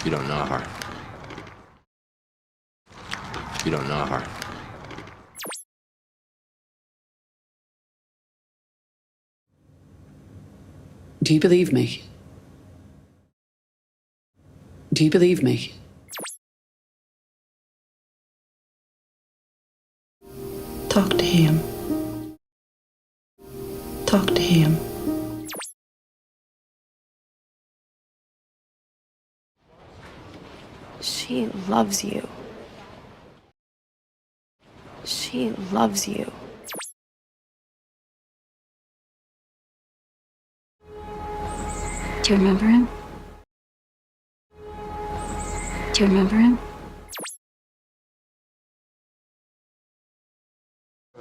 You don't know her. You don't know her. Do you believe me? Do you believe me? Talk to him. Talk to him. She loves you. She loves you. Do you remember him? Do you remember him?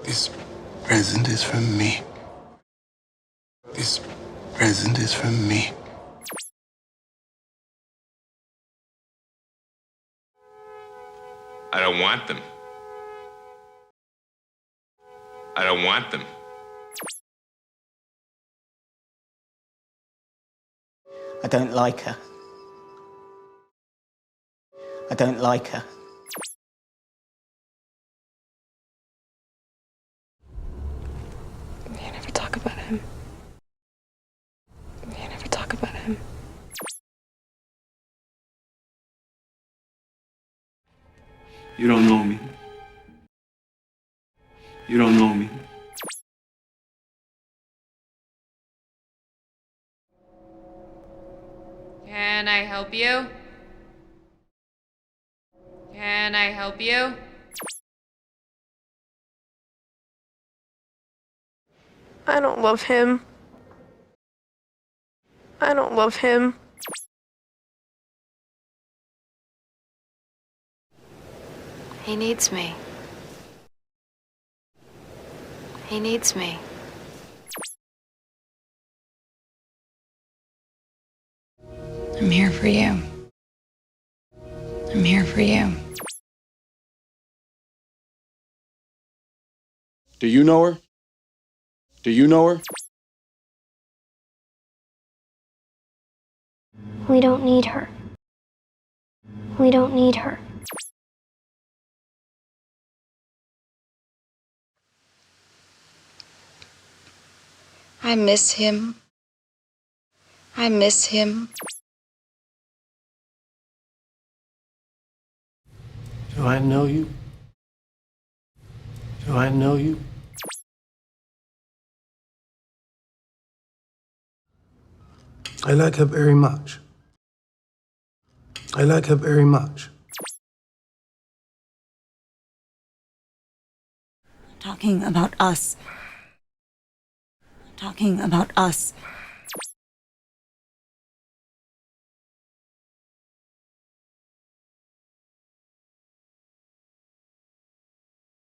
This present is from me. This present is from me. I don't want them. I don't want them. I don't like her. I don't like her. We never talk about him. We never talk about him. You don't know me. You don't know me. Can I help you? Can I help you? I don't love him. I don't love him. He needs me. He needs me. I'm here for you. I'm here for you. Do you know her? Do you know her? We don't need her. We don't need her. I miss him. I miss him. Do I know you? Do I know you? I like her very much. I like her very much. Talking about us. Talking about us.